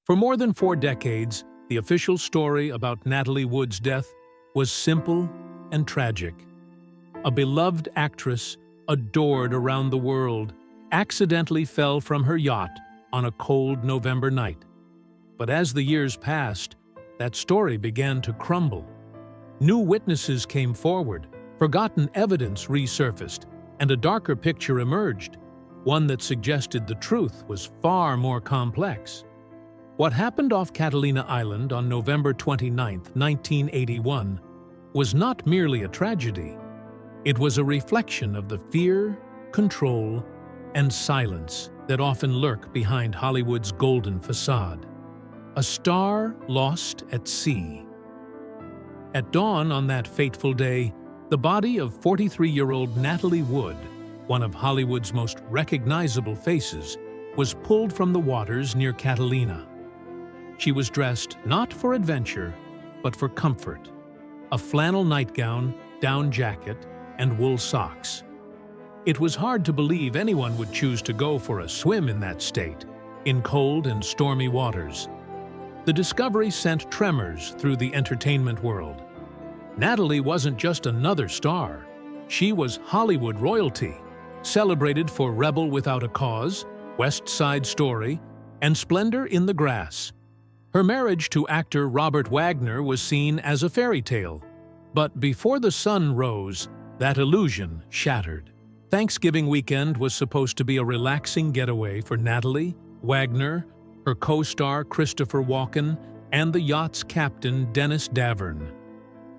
For more than 4 decades, the official story about Natalie Wood's death was simple and tragic. A beloved actress, adored around the world, accidentally fell from her yacht on a cold November night. But as the years passed, that story began to crumble. New witnesses came forward, forgotten evidence resurfaced, and a darker picture emerged, one that suggested the truth was far more complex. What happened off Catalina Island on November 29, 1981, was not merely a tragedy. It was a reflection of the fear, control, and silence that often lurk behind Hollywood's golden facade. A star lost at sea. At dawn on that fateful day, the body of 43-year-old Natalie Wood, one of Hollywood's most recognizable faces, was pulled from the waters near Catalina. She was dressed not for adventure, but for comfort. A flannel nightgown, down jacket, and wool socks. It was hard to believe anyone would choose to go for a swim in that state, in cold and stormy waters. The discovery sent tremors through the entertainment world. Natalie wasn't just another star. She was Hollywood royalty, celebrated for Rebel Without a Cause, West Side Story, and Splendor in the Grass. Her marriage to actor Robert Wagner was seen as a fairy tale. But before the sun rose, that illusion shattered. Thanksgiving weekend was supposed to be a relaxing getaway for Natalie, Wagner, her co-star Christopher Walken, and the yacht's captain Dennis Davern.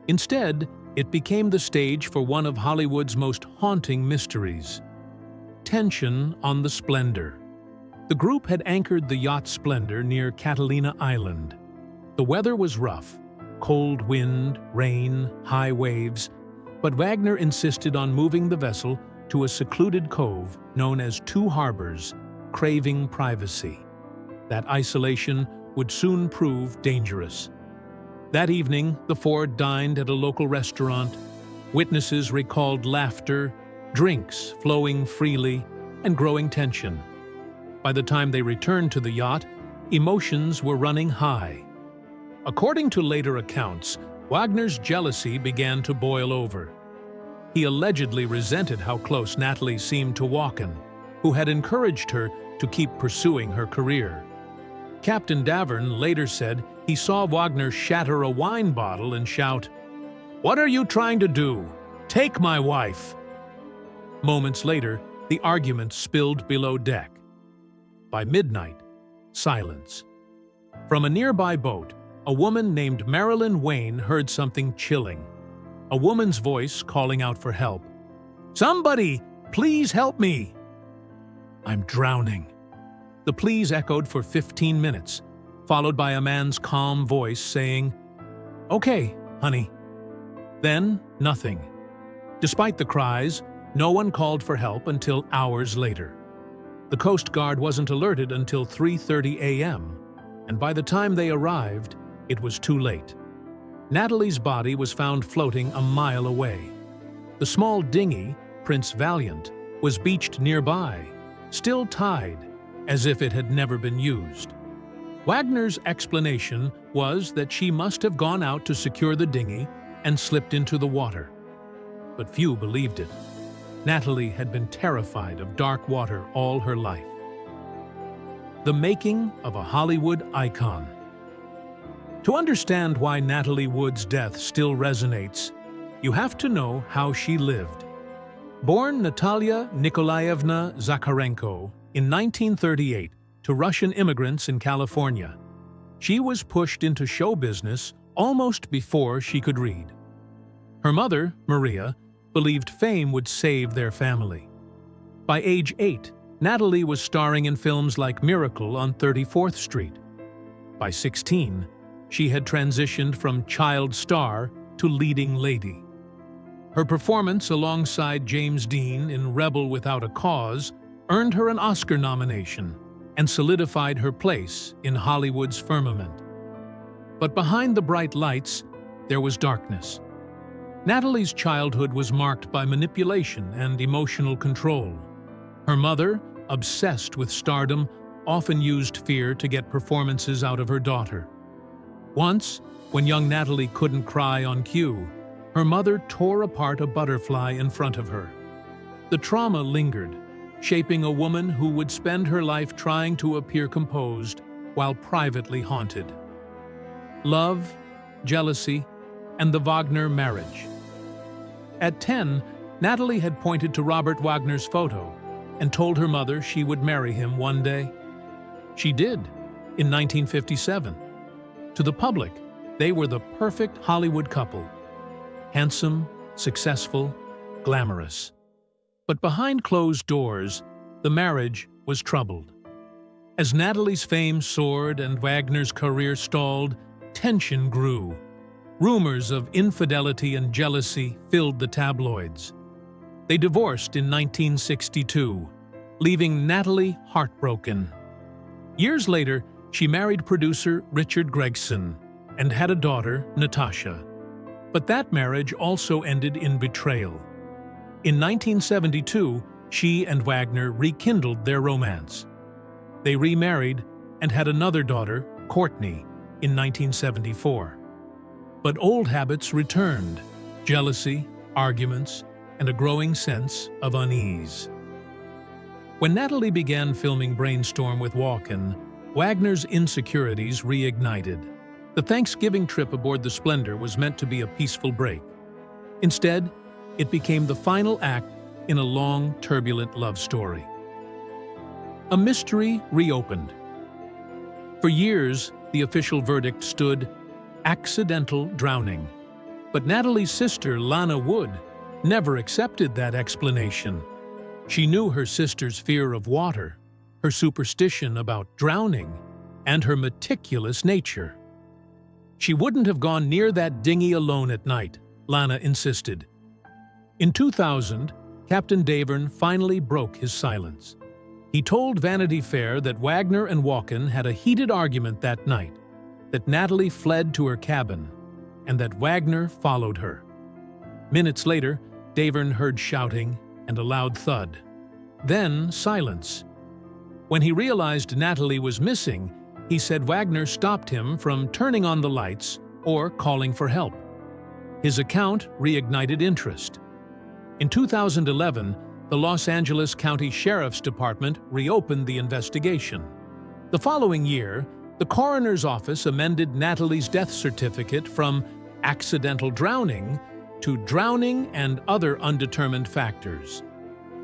Instead, it became the stage for one of Hollywood's most haunting mysteries. Tension on the Splendor. The group had anchored the yacht Splendor near Catalina Island. The weather was rough, cold wind, rain, high waves, but Wagner insisted on moving the vessel to a secluded cove known as Two Harbors, craving privacy. That isolation would soon prove dangerous. That evening, the four dined at a local restaurant. Witnesses recalled laughter, drinks flowing freely, and growing tension. By the time they returned to the yacht, emotions were running high. According to later accounts, Wagner's jealousy began to boil over. He allegedly resented how close Natalie seemed to Walken, who had encouraged her to keep pursuing her career. Captain Davern later said he saw Wagner shatter a wine bottle and shout, "What are you trying to do? Take my wife!" Moments later, the argument spilled below deck. By midnight, silence. From a nearby boat, a woman named Marilyn Wayne heard something chilling. A woman's voice calling out for help. "Somebody, please help me!" "I'm drowning." The pleas echoed for 15 minutes, followed by a man's calm voice saying, "Okay, honey." Then, nothing. Despite the cries, no one called for help until hours later. The Coast Guard wasn't alerted until 3:30 a.m., and by the time they arrived, it was too late. Natalie's body was found floating a mile away. The small dinghy, Prince Valiant, was beached nearby, still tied, as if it had never been used. Wagner's explanation was that she must have gone out to secure the dinghy and slipped into the water. But few believed it. Natalie had been terrified of dark water all her life. The making of a Hollywood icon. To understand why Natalie Wood's death still resonates, you have to know how she lived. Born Natalia Nikolaevna Zakharenko in 1938 to Russian immigrants in California, she was pushed into show business almost before she could read. Her mother, Maria, believed fame would save their family. By age 8, Natalie was starring in films like Miracle on 34th Street. By 16, she had transitioned from child star to leading lady. Her performance alongside James Dean in Rebel Without a Cause earned her an Oscar nomination and solidified her place in Hollywood's firmament. But behind the bright lights, there was darkness. Natalie's childhood was marked by manipulation and emotional control. Her mother, obsessed with stardom, often used fear to get performances out of her daughter. Once, when young Natalie couldn't cry on cue, her mother tore apart a butterfly in front of her. The trauma lingered, shaping a woman who would spend her life trying to appear composed while privately haunted. Love, jealousy, and the Wagner marriage. At 10, Natalie had pointed to Robert Wagner's photo and told her mother she would marry him one day. She did, in 1957. To the public, they were the perfect Hollywood couple. Handsome, successful, glamorous. But behind closed doors, the marriage was troubled. As Natalie's fame soared and Wagner's career stalled, tension grew. Rumors of infidelity and jealousy filled the tabloids. They divorced in 1962, leaving Natalie heartbroken. Years later, she married producer Richard Gregson and had a daughter, Natasha. But that marriage also ended in betrayal. In 1972, she and Wagner rekindled their romance. They remarried and had another daughter, Courtney, in 1974. But old habits returned: jealousy, arguments, and a growing sense of unease. When Natalie began filming Brainstorm with Walken, Wagner's insecurities reignited. The Thanksgiving trip aboard the Splendor was meant to be a peaceful break. Instead, it became the final act in a long, turbulent love story. A mystery reopened. For years, the official verdict stood accidental drowning. But Natalie's sister, Lana Wood, never accepted that explanation. She knew her sister's fear of water, her superstition about drowning, and her meticulous nature. She wouldn't have gone near that dinghy alone at night, Lana insisted. In 2000, Captain Davern finally broke his silence. He told Vanity Fair that Wagner and Walken had a heated argument that night, that Natalie fled to her cabin, and that Wagner followed her. Minutes later, Davern heard shouting and a loud thud. Then silence. When he realized Natalie was missing, he said Wagner stopped him from turning on the lights or calling for help. His account reignited interest. In 2011, the Los Angeles County Sheriff's Department reopened the investigation. The following year, the coroner's office amended Natalie's death certificate from accidental drowning to drowning and other undetermined factors.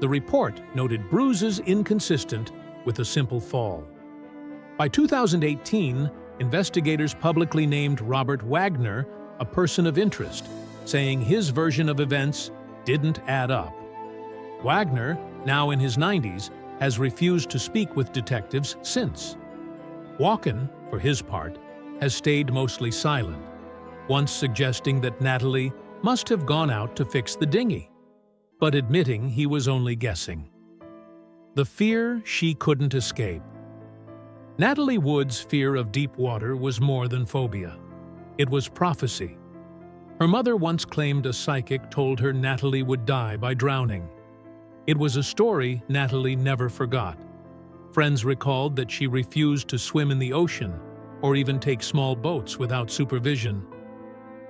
The report noted bruises inconsistent with a simple fall. By 2018, investigators publicly named Robert Wagner a person of interest, saying his version of events didn't add up. Wagner, now in his 90s, has refused to speak with detectives since. Walken, for his part, has stayed mostly silent, once suggesting that Natalie must have gone out to fix the dinghy, but admitting he was only guessing. The fear she couldn't escape. Natalie Wood's fear of deep water was more than phobia. It was prophecy. Her mother once claimed a psychic told her Natalie would die by drowning. It was a story Natalie never forgot. Friends recalled that she refused to swim in the ocean or even take small boats without supervision.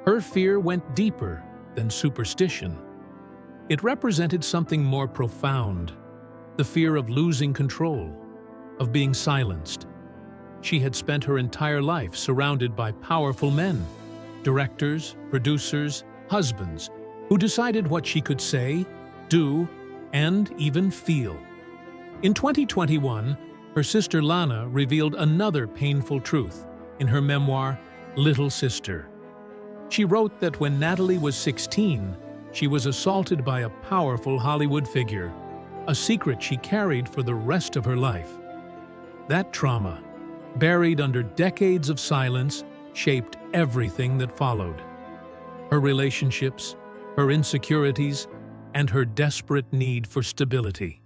Her fear went deeper than superstition. It represented something more profound, the fear of losing control, of being silenced. She had spent her entire life surrounded by powerful men, directors, producers, husbands, who decided what she could say, do, and even feel. In 2021, her sister Lana revealed another painful truth in her memoir, Little Sister. She wrote that when Natalie was 16, she was assaulted by a powerful Hollywood figure, a secret she carried for the rest of her life. That trauma, buried under decades of silence, shaped everything that followed. Her relationships, her insecurities, and her desperate need for stability.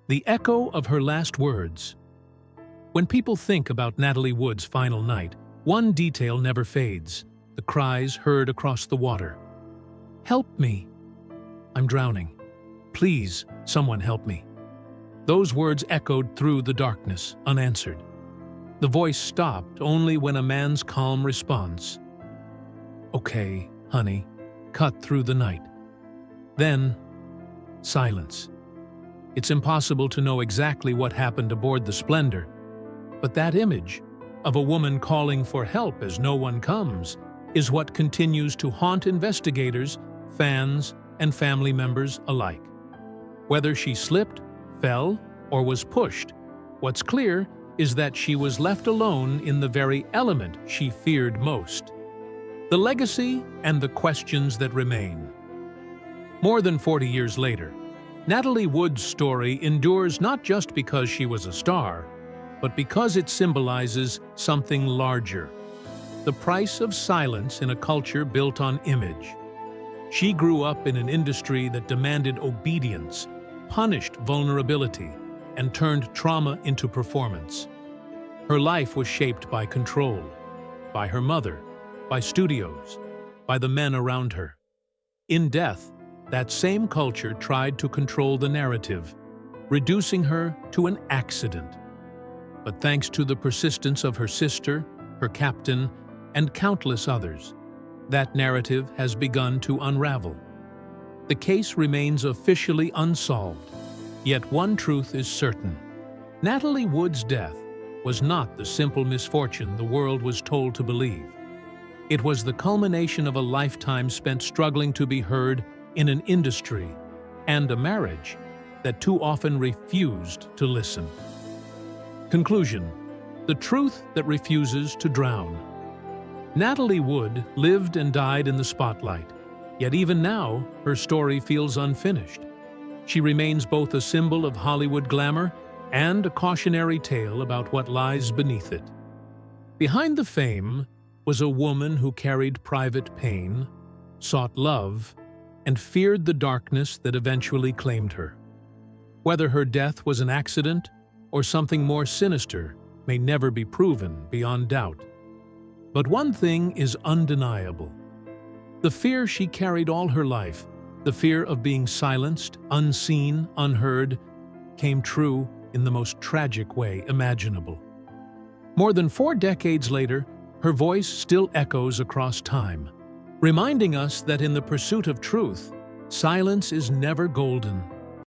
The echo of her last words. When people think about Natalie Wood's final night, one detail never fades: the cries heard across the water. "Help me! I'm drowning. Please, someone help me." Those words echoed through the darkness, unanswered. The voice stopped only when a man's calm response, "Okay, honey," cut through the night. Then, silence. It's impossible to know exactly what happened aboard the Splendor, but that image of a woman calling for help as no one comes is what continues to haunt investigators, fans, and family members alike. Whether she slipped, fell, or was pushed, what's clear is that she was left alone in the very element she feared most. The legacy and the questions that remain. More than 40 years later, Natalie Wood's story endures not just because she was a star, but because it symbolizes something larger: the price of silence in a culture built on image. She grew up in an industry that demanded obedience, punished vulnerability, and turned trauma into performance. Her life was shaped by control, by her mother, by studios, by the men around her. In death, that same culture tried to control the narrative, reducing her to an accident. But thanks to the persistence of her sister, her captain, and countless others, that narrative has begun to unravel. The case remains officially unsolved, yet one truth is certain. Natalie Wood's death was not the simple misfortune the world was told to believe. It was the culmination of a lifetime spent struggling to be heard in an industry and a marriage that too often refused to listen. Conclusion: the truth that refuses to drown. Natalie Wood lived and died in the spotlight, yet even now, her story feels unfinished. She remains both a symbol of Hollywood glamour and a cautionary tale about what lies beneath it. Behind the fame was a woman who carried private pain, sought love, and feared the darkness that eventually claimed her. Whether her death was an accident or something more sinister may never be proven beyond doubt. But one thing is undeniable: the fear she carried all her life, the fear of being silenced, unseen, unheard, came true in the most tragic way imaginable. More than 4 decades later, her voice still echoes across time, reminding us that in the pursuit of truth, silence is never golden.